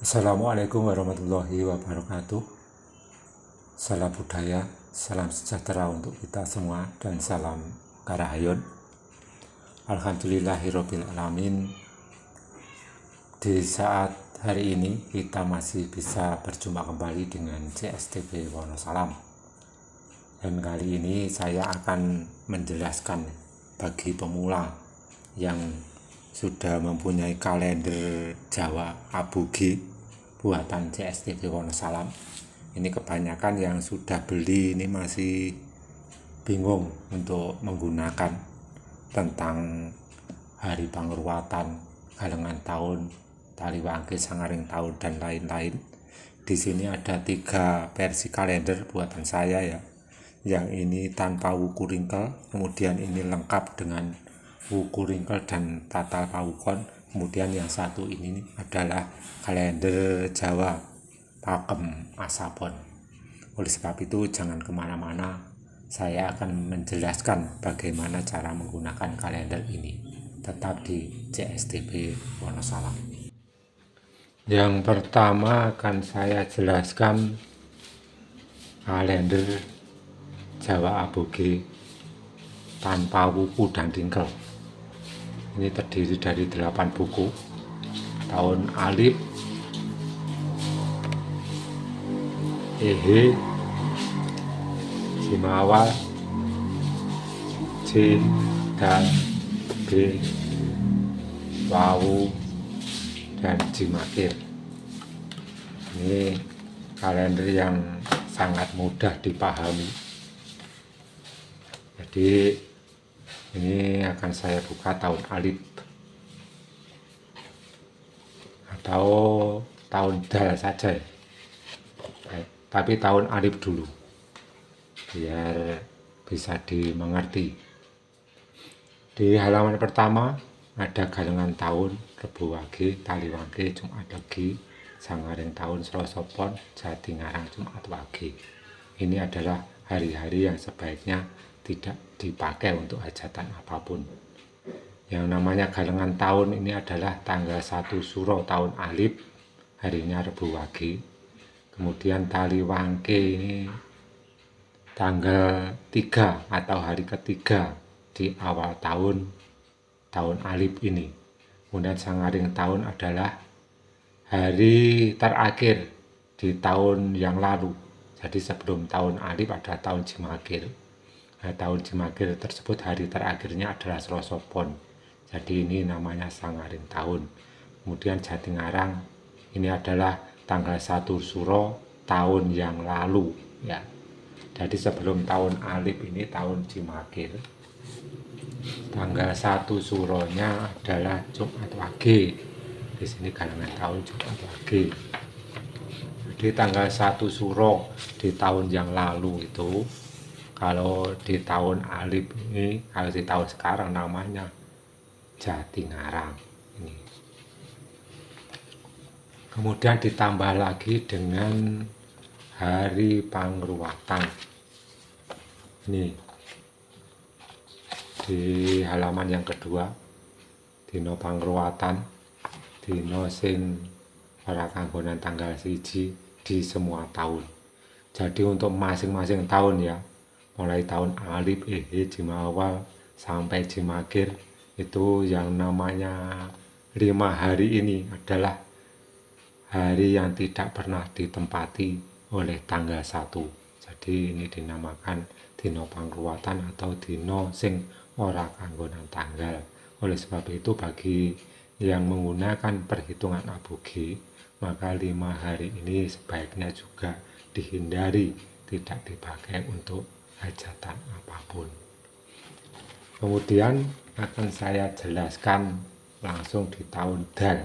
Assalamualaikum warahmatullahi wabarakatuh. Salam budaya, salam sejahtera untuk kita semua, dan salam karahayun. Alhamdulillahirabbil alamin. Di saat hari ini kita masih bisa berjumpa kembali dengan CSTB Wonosalam. Dan kali ini saya akan menjelaskan bagi pemula yang sudah mempunyai kalender Jawa Aboge buatan CSTB Wonosalam. Ini kebanyakan yang sudah beli ini masih bingung untuk menggunakan tentang hari pangruatan, galengan tahun, tali wangke, sangaring tahun, dan lain-lain. Di sini ada 3 versi kalender buatan saya ya. Yang ini tanpa wuku ringkel, kemudian ini lengkap dengan wuku ringkel dan tatal pawukon. Kemudian yang satu ini adalah kalender Jawa Pakem Asapon. Oleh sebab itu jangan kemana-mana, saya akan menjelaskan bagaimana cara menggunakan kalender ini. Tetap di CSTB Wonosalam. Yang pertama akan saya jelaskan kalender Jawa Aboge tanpa wuku dan ringkel. Ini terdiri dari 8 buku. Tahun Alif, Ehe, Jimawal, Jin, dan B, Wawu, dan Jimakir. Ini kalender yang sangat mudah dipahami. Jadi ini akan saya buka tahun Alif atau tahun Dal saja ya. Tapi tahun Alif dulu biar bisa dimengerti. Di halaman pertama ada galengan tahun, Rebo Wage, Tali Wage, Jumat Legi, sangaring tahun, Selasa Pon, Jati Ngarang, Jumat Wage. Ini adalah hari-hari yang sebaiknya tidak dipakai untuk hajatan apapun. Yang namanya galengan tahun ini adalah tanggal 1 Suro tahun Alif, harinya Rebo Wage. Kemudian tali wangke ini tanggal 3 atau hari ketiga di awal tahun Alif ini. Kemudian sangaring tahun adalah hari terakhir di tahun yang lalu. Jadi sebelum tahun Alif ada tahun Jimakir. Tahun Jimakir tersebut hari terakhirnya adalah Selasa Pon. Jadi ini namanya sangaring tahun. Kemudian Jati Ngarang ini adalah tanggal 1 Suro tahun yang lalu ya. Jadi sebelum tahun Alif ini tahun Jimakir. Tanggal 1 Suronya adalah Jumat Wage. Di sini galengan tahun Jumat Wage. Jadi tanggal 1 Suro di tahun yang lalu itu, kalau di tahun Alif ini, kalau di tahun sekarang namanya Jati Ngarang ini. Kemudian ditambah lagi dengan hari pangruatan. Ini di halaman yang kedua, dino pangruatan, dino sing ora kanggonan tanggal 1 di semua tahun. Jadi untuk masing-masing tahun ya, mulai tahun Alif, Ehe, Jimawal sampai Jimakir, itu yang namanya 5 hari ini adalah hari yang tidak pernah ditempati oleh tanggal 1. Jadi ini dinamakan dino pangruatan atau dino sing ora kanggonan tanggal. Oleh sebab itu bagi yang menggunakan perhitungan aboge, maka 5 hari ini sebaiknya juga dihindari, tidak dipakai untuk hajatan apapun. Kemudian akan saya jelaskan langsung di tahun Dal,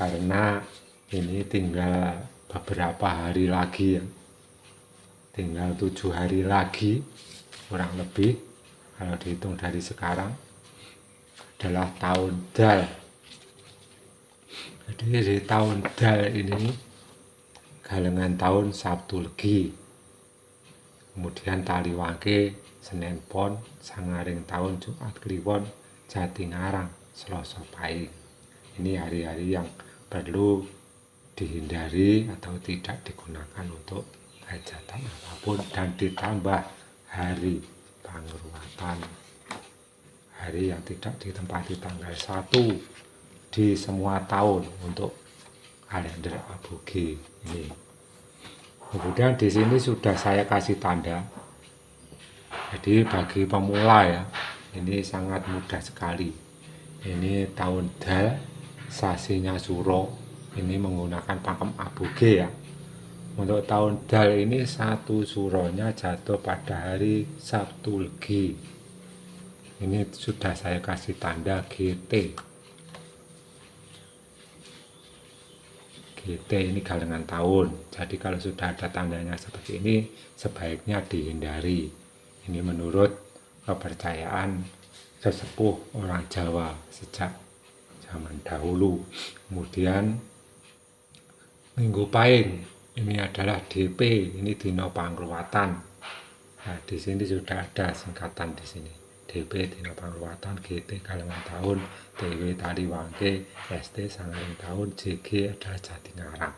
karena ini tinggal beberapa hari lagi ya, tinggal 7 hari lagi kurang lebih kalau dihitung dari sekarang adalah tahun Dal. Jadi di tahun Dal ini galengan tahun Sabtu Legi, kemudian tali wangke Senin Pon, sangaring tahun Jumat Kliwon, Jati Ngarang, Selasa Pahing. Ini hari-hari yang perlu dihindari atau tidak digunakan untuk hajatan apapun, dan ditambah hari pengurutan, hari yang tidak ditempati tanggal 1 di semua tahun untuk kalender aboge ini. Kemudian di sini sudah saya kasih tanda. Jadi bagi pemula ya, ini sangat mudah sekali. Ini tahun Dal, sasinya Suro, ini menggunakan pakem aboge ya. Untuk tahun Dal ini 1 Suronya jatuh pada hari Sabtu Legi. Ini sudah saya kasih tanda GT. GT ini galengan tahun. Jadi kalau sudah ada tandanya seperti ini, sebaiknya dihindari. Ini menurut kepercayaan sesepuh orang Jawa sejak zaman dahulu. Kemudian Minggu Pahing ini adalah DP, ini dino pangruwatan. Nah, di sini sudah ada singkatan di sini. DP dino pangruwatan, GT galengan tahun, TW Taliwangke, ST sangaring tahun, JG adalah Jatingarang.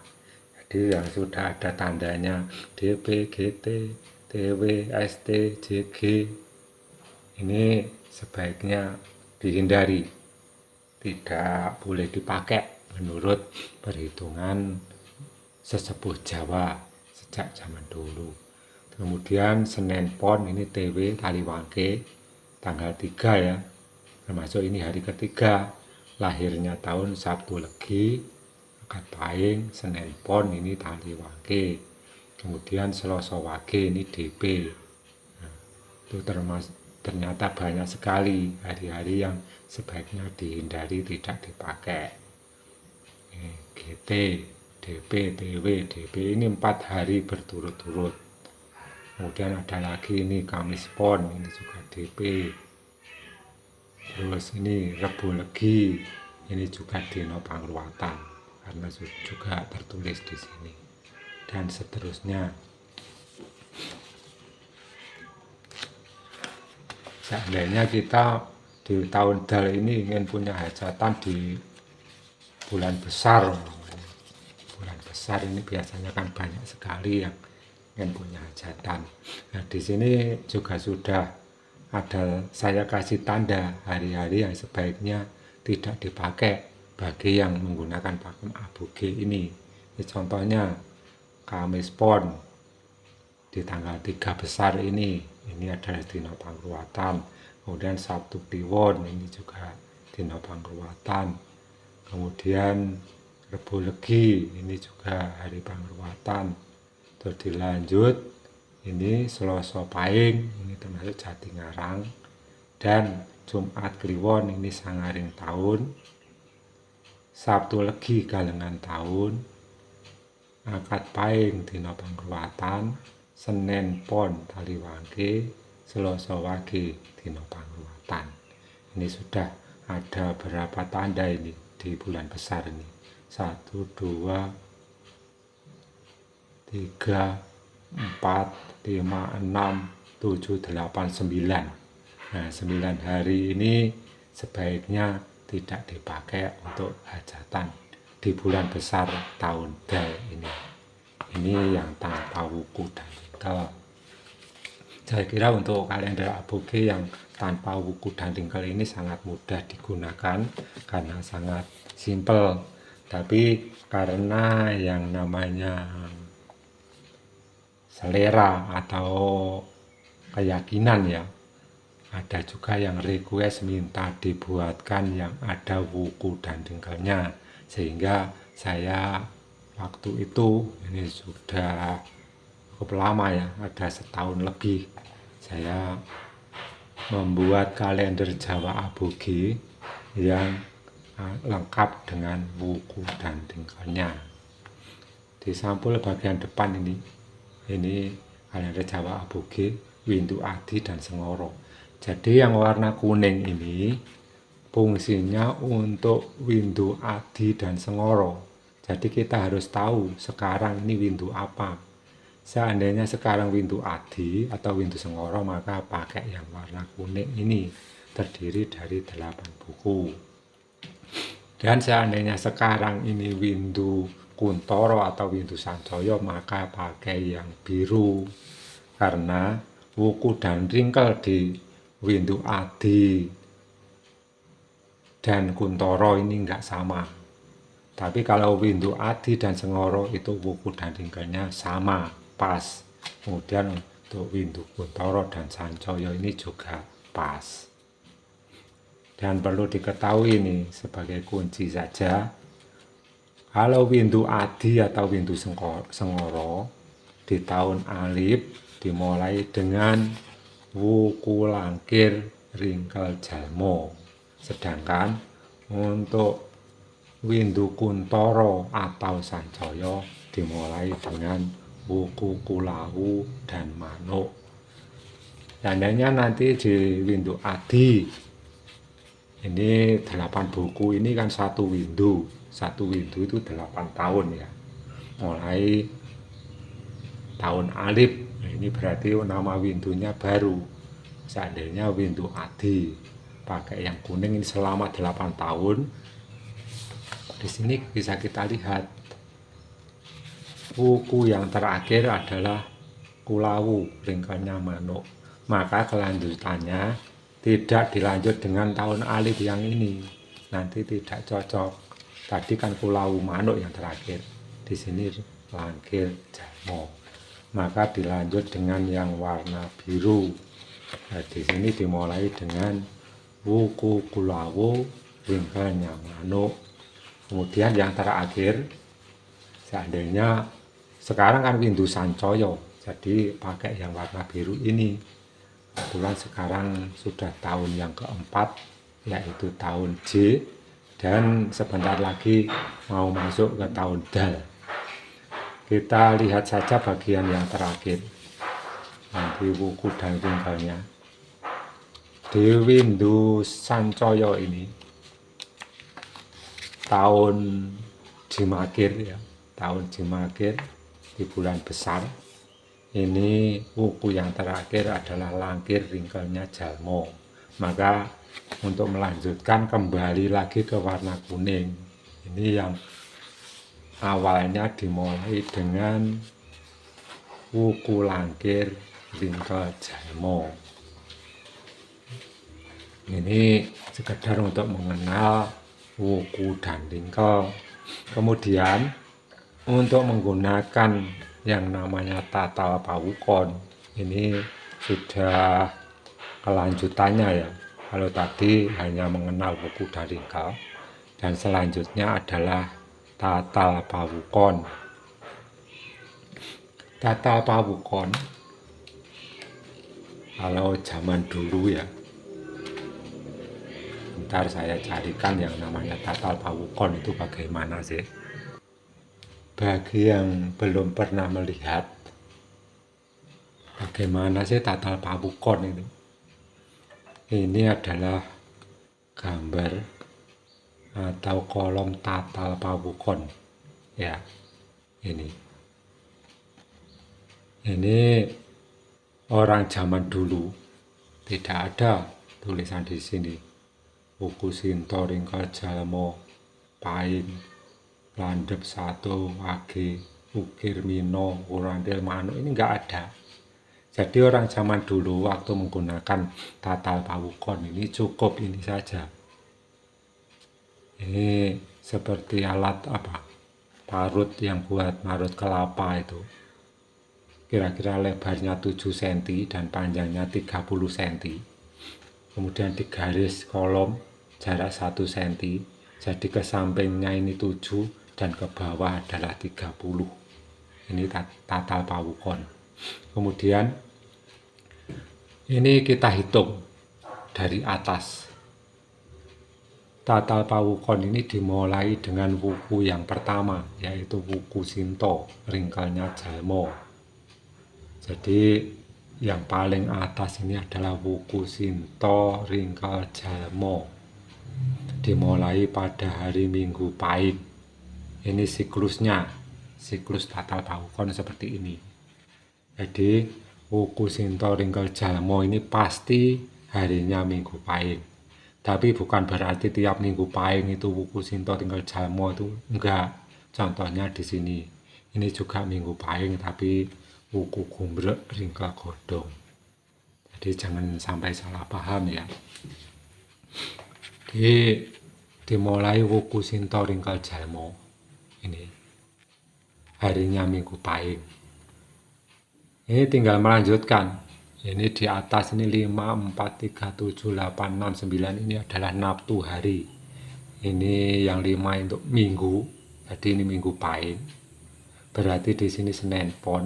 Jadi yang sudah ada tandanya DP, GT, TW, ST, JG ini sebaiknya dihindari, tidak boleh dipakai menurut perhitungan sesepuh Jawa sejak zaman dulu. Kemudian Senin Pon ini TW Taliwangke tanggal 3 ya, termasuk ini hari ketiga, lahirnya tahun Sabtu Legi, Akad Pahing, Senin Pon ini Taliwangke. Kemudian Selasa Wage ini DP. Nah, itu ternyata banyak sekali hari-hari yang sebaiknya dihindari, tidak dipakai. GT, DP, TW, DP ini 4 hari berturut-turut. Kemudian ada lagi ini Kamis Pon, ini juga DP. Terus ini Rebo Legi, ini juga dino pangruwatan karena juga tertulis di sini. Dan seterusnya. Seandainya kita di tahun Dal ini ingin punya hajatan di bulan besar, bulan besar ini biasanya kan banyak sekali yang ingin punya hajatan. Nah, di sini juga sudah ada saya kasih tanda hari-hari yang sebaiknya tidak dipakai bagi yang menggunakan pakem aboge ini. Contohnya Kamis Pon di tanggal 3 besar ini adalah dino pangruwatan. Kemudian Sabtu Kliwon ini juga dino pangruwatan. Kemudian Rebo Legi ini juga hari pangruwatan. Terus dilanjut ini Selasa Pahing ini termasuk Jatingarang, dan Jumat Kliwon ini sangaring tahun, Sabtu Legi galengan tahun, Akad Pahing dina pangruwatan, Senin Pon Taliwangke, Selasa Wage dina pangruwatan. Ini sudah ada berapa tanda ini di bulan besar ini. 1, 2, 3, 4, 5, 6, 7, 8, 9. Nah, 9 hari ini sebaiknya tidak dipakai untuk hajatan di bulan besar tahun Dal ini. Ini yang tanpa wuku dan tingkel. Saya kira untuk kalender aboge yang tanpa wuku dan tingkel ini sangat mudah digunakan karena sangat simple. Tapi karena yang namanya selera atau keyakinan ya, ada juga yang request minta dibuatkan yang ada wuku dan tingkelnya, sehingga saya waktu itu ini sudah cukup lama ya, ada setahun lebih saya membuat kalender Jawa aboge yang lengkap dengan wuku dan tingkelnya. Di sampul bagian depan ini kalender Jawa aboge, Windu Adi dan Sengoro. Jadi yang warna kuning ini fungsinya untuk Windu Adi dan Sengoro. Jadi kita harus tahu sekarang ini windu apa. Seandainya sekarang windu Adi atau windu Sengoro, maka pakai yang warna kuning ini, terdiri dari 8 buku. Dan seandainya sekarang ini windu Kuntoro atau Windu Sanjaya maka pakai yang biru. Karena wuku dan ringkel di Windu Adi dan Kuntoro ini enggak sama. Tapi kalau Windu Adi dan Sengoro itu wuku dan ringkelnya sama, pas. Kemudian untuk Windu Kuntoro dan Sanjaya ini juga pas. Dan perlu diketahui ini sebagai kunci saja, kalau Windu Adi atau Windu Sengoro di tahun Alif dimulai dengan wuku langkir ringkel jalmo. Sedangkan untuk Windu Kuntoro atau Sanjaya dimulai dengan wuku kulawu dan manuk. Tandanya nanti di Windu Adi ini 8 buku ini kan satu windu itu 8 tahun ya, mulai tahun Alif. Ini berarti nama windunya baru. Seandainya Windu Adi pakai yang kuning ini selama 8 tahun, di sini bisa kita lihat wuku yang terakhir adalah kulawu ringkelnya manuk. Maka kelanjutannya tidak dilanjut dengan tahun Alif yang ini, nanti tidak cocok. Tadi kan kulawu manuk yang terakhir, di sini langkir jalmo, maka dilanjut dengan yang warna biru. Nah, di sini dimulai dengan wuku kulawu ringkelnya manuk. Kemudian yang terakhir, seandainya sekarang kan Windu Sanjaya, jadi pakai yang warna biru ini. Kebetulan sekarang sudah tahun yang keempat, yaitu tahun J, dan sebentar lagi mau masuk ke tahun Dal. Kita lihat saja bagian yang terakhir, nanti wuku dan ringkelnya. Di Windu Sanjaya ini tahun Jimakir ya, tahun Jimakir di bulan besar. Ini wuku yang terakhir adalah langkir ringkelnya jalmo. Maka untuk melanjutkan kembali lagi ke warna kuning. Ini yang awalnya dimulai dengan wuku langkir ringkel jalmo. Ini sekedar untuk mengenal wuku dan ringkel. Kemudian untuk menggunakan yang namanya tatal pawukon, ini sudah kelanjutannya ya. Kalau tadi hanya mengenal wuku dan ringkel, dan selanjutnya adalah tatal pawukon. Tatal pawukon kalau zaman dulu ya, ntar saya carikan yang namanya tatal pawukon itu bagaimana sih. Bagi yang belum pernah melihat bagaimana sih tatal pawukon ini adalah gambar atau kolom tatal pawukon ya. Ini orang zaman dulu tidak ada tulisan di sini wuku sinto ringkel jalmo pain landep satu wage ukir mino urandil manuk, ini enggak ada. Jadi orang zaman dulu waktu menggunakan tatal pawukon ini cukup ini saja. Ini seperti alat parut yang buat marut kelapa itu. Kira-kira lebarnya 7 cm dan panjangnya 30 cm. Kemudian digaris kolom jarak 1 cm. Jadi ke sampingnya ini 7 dan ke bawah adalah 30. Ini tatal pawukon. Kemudian ini kita hitung dari atas. Tatal pawukon ini dimulai dengan wuku yang pertama, yaitu wuku sinto ringkelnya jalmo. Jadi yang paling atas ini adalah wuku sinto ringkel jalmo, dimulai pada hari Minggu Pahit. Ini siklusnya, siklus tatal pawukon seperti ini. Jadi wuku sinto ringkel jalmo ini pasti harinya Minggu Pahit. Tapi bukan berarti tiap Minggu Pahit itu wuku sinto ringkel jalmo itu enggak. Contohnya di sini. Ini juga Minggu Pahing tapi wuku gumbrek ringkel godhong. Jadi jangan sampai salah paham ya. Dimulai wuku Sinto ringkel jalmo. Ini harinya Minggu Pahing. Ini tinggal melanjutkan. Ini di atas ini 5, 4, 3, 7, 8, 6, 9 ini adalah Sabtu hari. Ini yang 5 untuk Minggu. Jadi ini Minggu Pahing. Berarti di sini Senin Pon.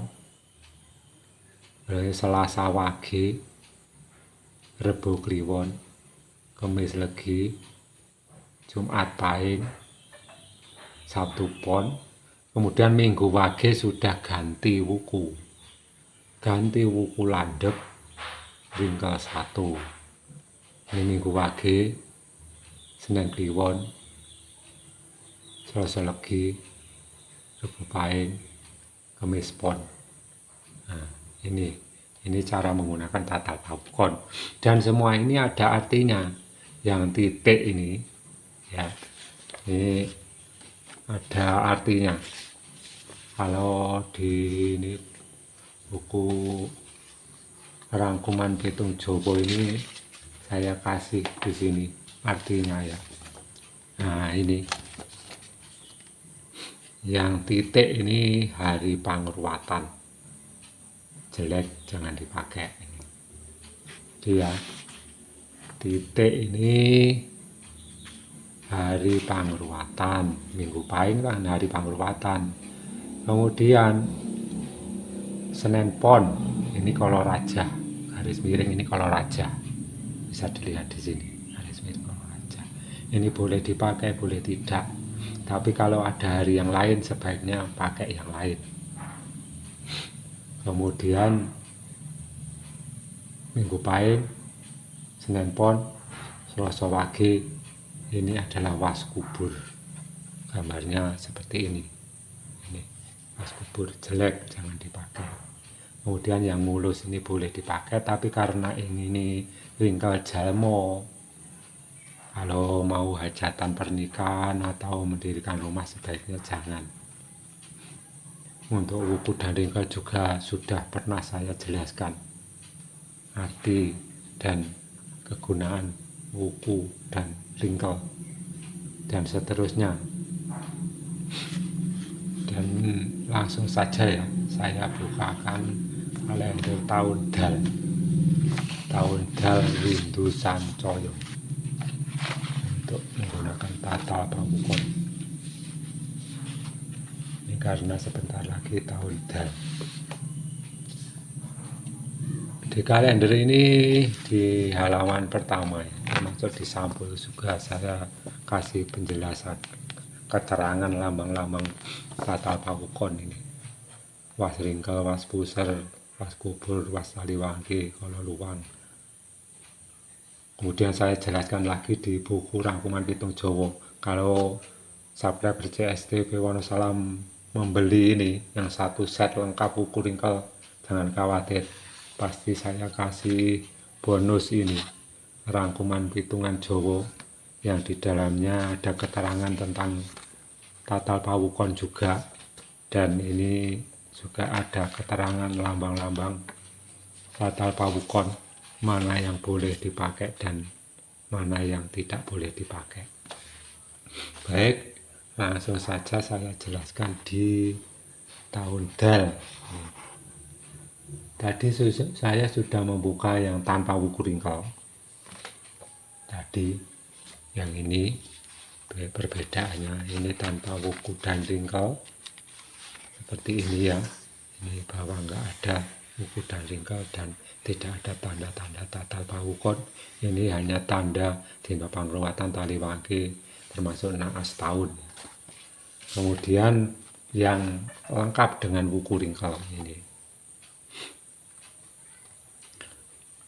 Berarti Selasa Wage, Rebo Kliwon, Kamis Legi, Jumat Pahing, Sabtu Pon. Kemudian Minggu Wage sudah ganti wuku. Ganti wuku landep ringkel 1. Ini Minggu Wage, Senin Kliwon, Selasa Legi, Rebo Pahing, Kamis Pon. Nah, ini cara menggunakan tatal pawukon. Dan semua ini ada artinya. Yang titik ini ya. Ini ada artinya. Kalau di ini buku rangkuman Pitung Jowo ini saya kasih di sini artinya ya. Nah, ini yang titik ini hari pangruwatan, jelek jangan dipakai. Dia titik ini hari pangruwatan, Minggu Pahing kan hari pangruwatan. Kemudian Senin Pon ini Kolo Raja, garis miring ini Kolo Raja, bisa dilihat di sini garis miring Kolo Raja. Ini boleh dipakai, boleh tidak. Tapi kalau ada hari yang lain sebaiknya pakai yang lain. Kemudian Minggu Pahing, Senin Pon, Selasa Wage, ini adalah was kubur. Gambarnya seperti ini. Ini was kubur jelek, jangan dipakai. Kemudian yang mulus ini boleh dipakai, tapi karena ini ringkel jalmo, kalau mau hajatan pernikahan atau mendirikan rumah sebaiknya jangan. Untuk wuku dan ringkel juga sudah pernah saya jelaskan arti dan kegunaan wuku dan ringkel dan seterusnya. Dan langsung saja ya, saya bukakan kalender tahun Dal Windu Sancoyo untuk menggunakan tatal pawukon. Ini karena sebentar lagi tahun Dal. Di kalender ini di halaman pertama ya, termasuk di sampul juga saya kasih penjelasan keterangan lambang-lambang tatal pawukon ini. Was ringkel, was puser, was kubur, was taliwangi, kalau luwang. Kemudian saya jelaskan lagi di buku rangkuman Pitung Jowo. Kalau subscriber CSTV Wonosalam membeli ini yang satu set lengkap wuku ringkel, jangan khawatir, pasti saya kasih bonus ini rangkuman Pitungan Jowo yang di dalamnya ada keterangan tentang tatal pawukon juga, dan ini juga ada keterangan lambang-lambang tatal pawukon, mana yang boleh dipakai dan mana yang tidak boleh dipakai. Baik, langsung saja saya jelaskan di tahun Dal. Tadi saya sudah membuka yang tanpa wuku ringkel. Tadi yang ini perbedaannya, ini tanpa wuku dan ringkel seperti ini ya. Ini bahwa enggak ada wuku dan ringkel dan tidak ada tanda-tanda tatal pawukon. Ini hanya tanda dina pangruwatan taliwangi termasuk naas tahun. Kemudian yang lengkap dengan wuku ringkel ini.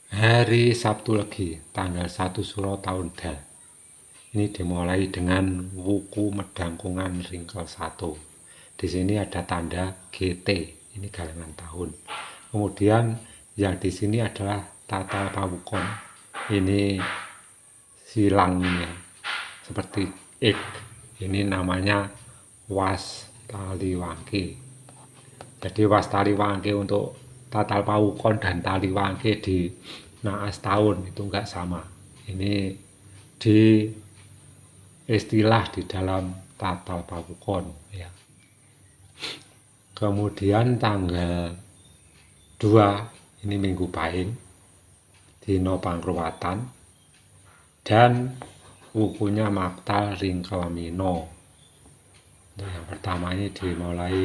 Hari Sabtu Legi tanggal 1 Suro tahun Dal. Ini dimulai dengan wuku medangkungan ringkel 1. Di sini ada tanda GT, ini galangan tahun. Kemudian yang di sini adalah tatal pawukon. Ini silangnya seperti X. Ini namanya was Taliwangke. Jadi was Taliwangke untuk tatal pawukon dan Taliwangke di naas tahun itu enggak sama. Ini di istilah di dalam tatal pawukon ya. Kemudian tanggal 2 ini Minggu Pahing, dino pangruwatan, dan wukunya Maktal Ringkelamino. Yang pertama ini dimulai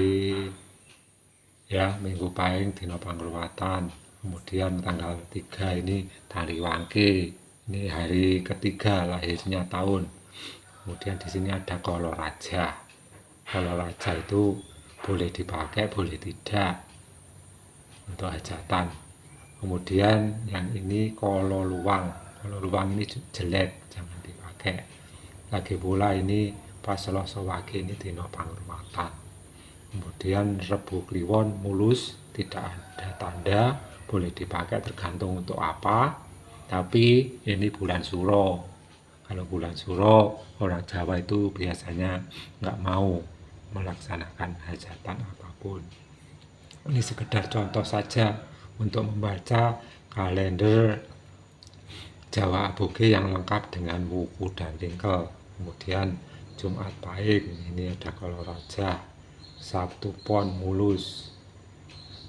ya Minggu Pahing dino pangruwatan, kemudian tanggal 3 ini Taliwangke, ini hari ketiga lahirnya tahun. Kemudian di sini ada Koloraja. Koloraja itu boleh dipakai, boleh tidak untuk hajatan. Kemudian yang ini Kololuwang. Kololuwang ini jelek, jangan dipakai. Lagi pula ini pas Selasa Wage ini dino pangruwatan. Kemudian Rebu Kliwon mulus, tidak ada tanda, boleh dipakai tergantung untuk apa. Tapi ini bulan Suro. Kalau bulan Suro, orang Jawa itu biasanya nggak mau melaksanakan hajatan apapun. Ini sekedar contoh saja untuk membaca kalender Jawa Aboge yang lengkap dengan wuku dan ringkel. Kemudian Jumat Pahing, ini ada Koloraja, Sabtu Pon mulus.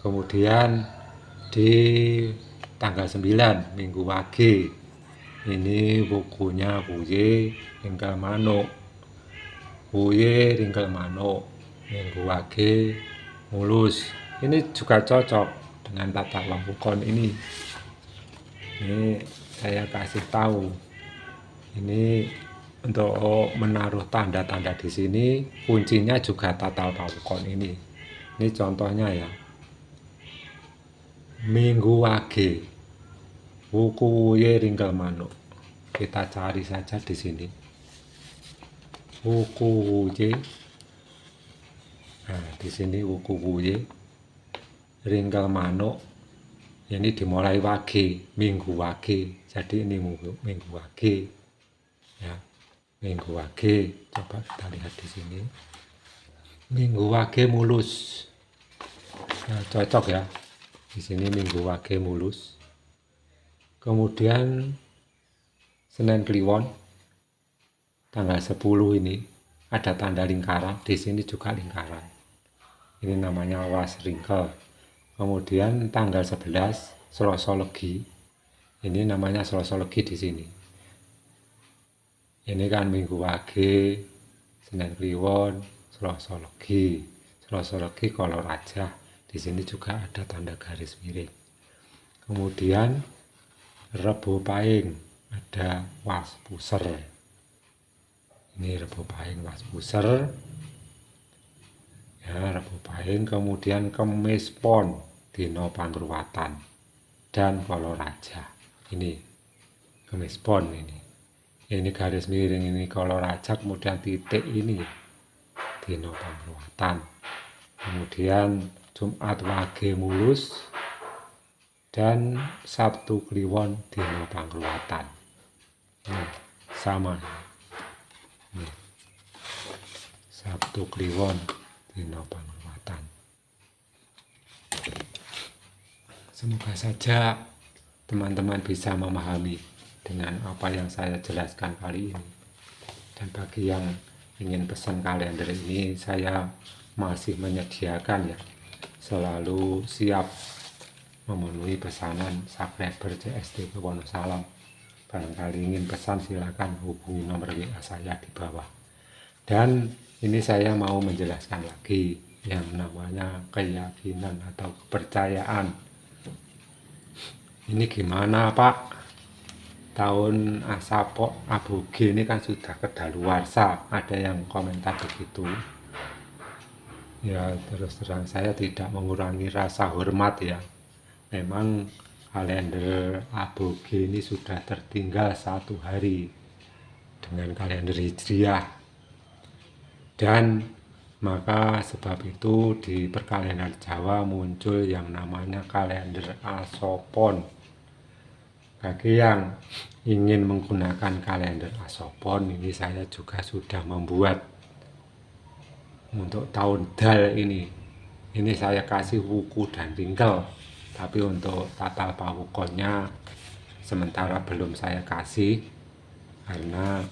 Kemudian di tanggal 9 Minggu Wage, ini wukunya Wuye Ringkel Manuk. Wuye Ringkel Manuk, Minggu Wage mulus. Ini juga cocok dengan tata pawukon ini. Ini saya kasih tahu. Ini untuk menaruh tanda-tanda di sini, kuncinya juga tata pawukon ini. Ini contohnya ya. Minggu Wage, wuku Wuye Ringkel Manuk. Kita cari saja di sini. Wuku Wuye. Nah, di sini wuku Wuye Ringkel Manuk. Ini dimulai Wage, Minggu Wage. Jadi ini Minggu Wage. Ya. Minggu Wage, coba kita lihat di sini. Minggu Wage mulus. Nah, cocok ya. Di sini Minggu Wage mulus. Kemudian Senin Kliwon tanggal 10 ini ada tanda lingkaran, di sini juga lingkaran. Ini namanya was ringkel. Kemudian tanggal 11 Selasa Legi. Ini namanya Selasa Legi di sini. Ini kan Minggu Wage, Senin Kliwon, Selasa Legi. Selasa Legi Koloraja. Di sini juga ada tanda garis miring. Kemudian Rebu Pahing ada was puser. Ini Rebu Pahing was puser. Ya, Rebu Pahing, kemudian Kemis Pon dino pangruwatan dan Koloraja. Ini Kemis Pon ini. Ini garis miring ini Koloraja, kemudian titik ini dino pangruwatan. Kemudian Jumat Wage mulus dan Sabtu Kliwon dino pangruwatan. Sama. Ini. Sabtu Kliwon dino pangruwatan. Semoga saja teman-teman bisa memahami dengan apa yang saya jelaskan kali ini. Dan bagi yang ingin pesan kalender ini, saya masih menyediakan ya, selalu siap memenuhi pesanan subscriber CST Wonosalam. Barangkali ingin pesan silakan hubungi nomor WA saya di bawah. Dan ini saya mau menjelaskan lagi yang namanya keyakinan atau kepercayaan. Ini gimana Pak? Tahun Asapok Aboge ini kan sudah kedaluarsa. Ada yang komentar begitu. Ya terus terang saya tidak mengurangi rasa hormat ya. Memang kalender Aboge ini sudah tertinggal 1 hari dengan kalender Hijriah. Dan maka sebab itu di perkalender Jawa muncul yang namanya kalender Asopon. Bagi yang ingin menggunakan kalender Asopon, ini saya juga sudah membuat untuk tahun dal ini saya kasih wuku dan ringkel, tapi untuk tatal pawukonnya sementara belum saya kasih karena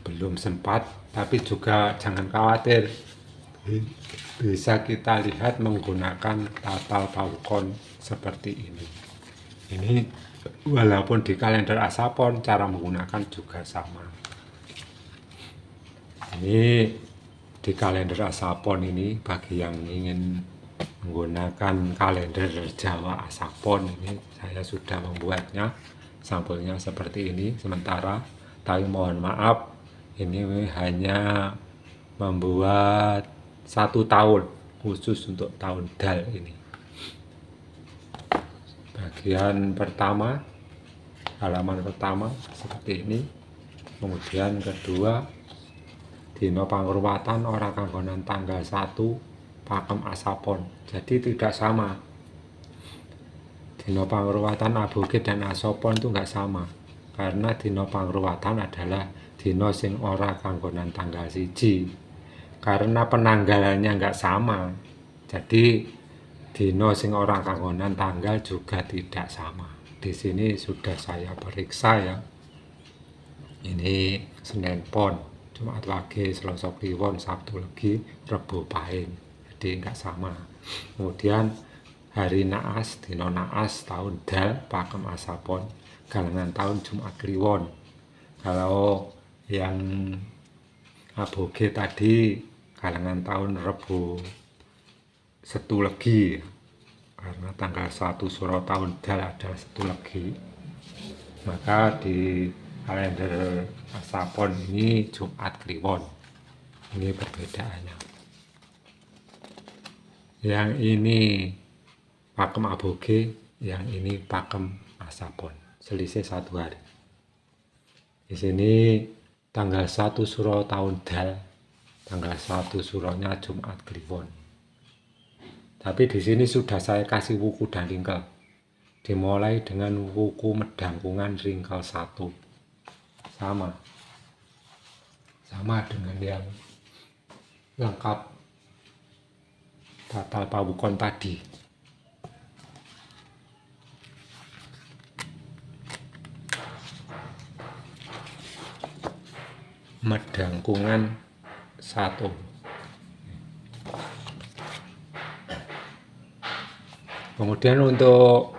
belum sempat. Tapi juga jangan khawatir, bisa kita lihat menggunakan tatal pawukon seperti ini. Ini walaupun di kalender Asapon cara menggunakan juga sama. Ini di kalender Asapon ini bagi yang ingin menggunakan kalender Jawa Asapon ini saya sudah membuatnya, sampulnya seperti ini sementara. Tapi mohon maaf, ini hanya membuat 1 tahun khusus untuk tahun dal ini. Bagian pertama, halaman pertama seperti ini. Kemudian kedua, dina pangruwatan ora kanggonan tanggal 1 Pakem Asapon. Jadi tidak sama. Dina pangruwatan aboge dan asopon itu enggak sama. Karena dina pangruwatan adalah dina sing ora kanggonan tanggal 1. Karena penanggalannya enggak sama. Jadi dina sing ora kanggonan tanggal juga tidak sama. Di sini sudah saya periksa ya. Ini Senin Pon, Jumat Wage, Selasa Kliwon, Sabtu Legi, Rebo Pahing. Jadi enggak sama. Kemudian hari naas, dina naas tahun dal Pakem Asapon, galengan tahun Jumat Kliwon. Kalau yang aboge tadi galengan tahun Rebo Setu Legi, karena tanggal 1 Suro tahun dal adalah Setu Legi, maka di kalender Asapon ini Jumat Kliwon. Ini perbedaannya. Yang ini Pakem aboge, yang ini Pakem Asapon, selisih 1 hari. Di sini tanggal 1 Suro tahun dal, tanggal 1 Suronya Jumat Kliwon. Tapi di sini sudah saya kasih wuku dan ringkel. Dimulai dengan wuku medangkungan ringkel 1. Sama dengan yang lengkap tatal pawukon tadi. Medangkungan 1. Kemudian untuk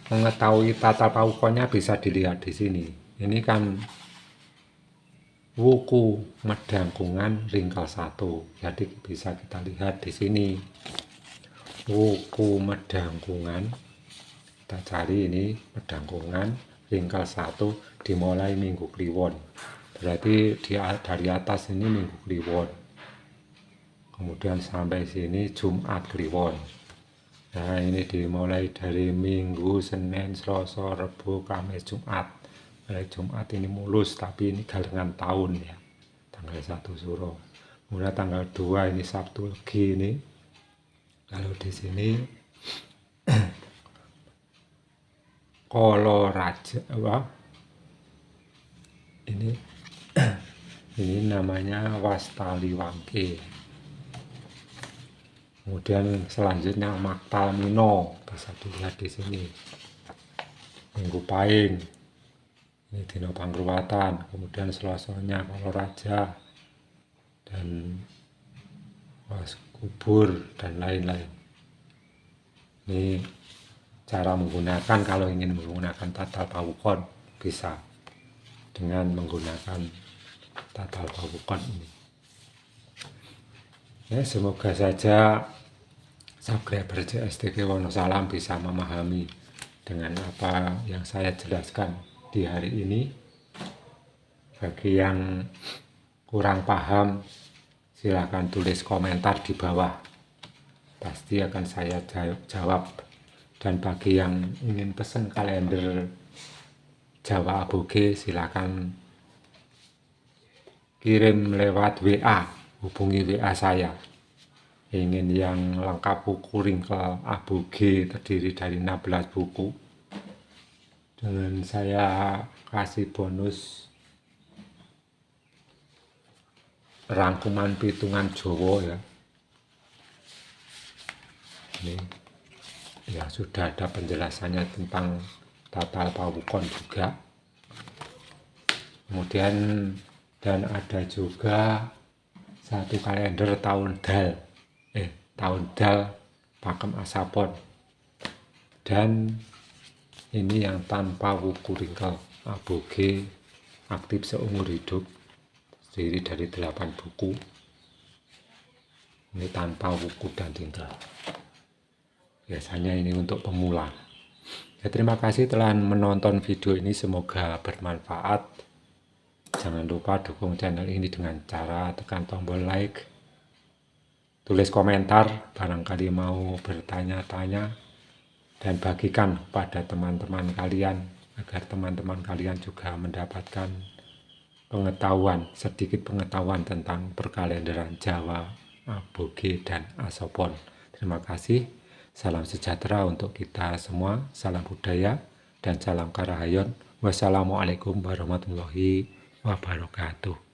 mengetahui tatal pawukonnya bisa dilihat di sini. Ini kan wuku medangkungan ringkel 1. Jadi bisa kita lihat di sini. Wuku medangkungan, kita cari ini medangkungan ringkel 1 dimulai Minggu Kliwon. Berarti dari atas ini Minggu Kliwon. Kemudian sampai sini Jumat Kliwon. Nah, ini dimulai dari Minggu, Senin, Selasa, Rebo, Kamis, Jumat. Jumat ini mulus, tapi ini galengan tahun ya, tanggal 1 Suro. Kemudian tanggal 2 ini Sabtu Legi ini. Kalau di sini Kolo Raja ini namanya Wastali Wangke. Kemudian selanjutnya Maktal Mino, bisa dilihat di sini. Minggu Pahing. Ini dina pangruwatan, kemudian Selasanya Kolo Raja dan Was Kubur dan lain-lain. Ini cara menggunakan, kalau ingin menggunakan tatal pawukon bisa dengan menggunakan tatal pawukon ini. Ya, semoga saja subscriber JSTG Wonosalam bisa memahami dengan apa yang saya jelaskan di hari ini. Bagi yang kurang paham, silakan tulis komentar di bawah, pasti akan saya jawab. Dan bagi yang ingin pesan kalender Jawa Aboge, silakan kirim lewat WA, hubungi WA saya. Ingin yang lengkap buku ringkel Aboge terdiri dari 16 buku, dengan saya kasih bonus rangkuman pitungan Jawa ya. Ini ya sudah ada penjelasannya tentang tatal pawukon juga. Kemudian dan ada juga satu kalender tahun dal pakem asapon, dan ini yang tanpa wuku ringkel aboge aktif seumur hidup, terdiri dari 8 buku. Ini tanpa wuku dan tinggal, biasanya ini untuk pemula ya. Terima kasih telah menonton video ini, semoga bermanfaat. Jangan lupa dukung channel ini dengan cara tekan tombol like, tulis komentar barangkali mau bertanya-tanya, dan bagikan pada teman-teman kalian agar teman-teman kalian juga mendapatkan sedikit pengetahuan tentang perkalenderan Jawa, aboge, dan asopon. Terima kasih. Salam sejahtera untuk kita semua, salam budaya, dan salam karahayon. Wassalamualaikum warahmatullahi wabarakatuh.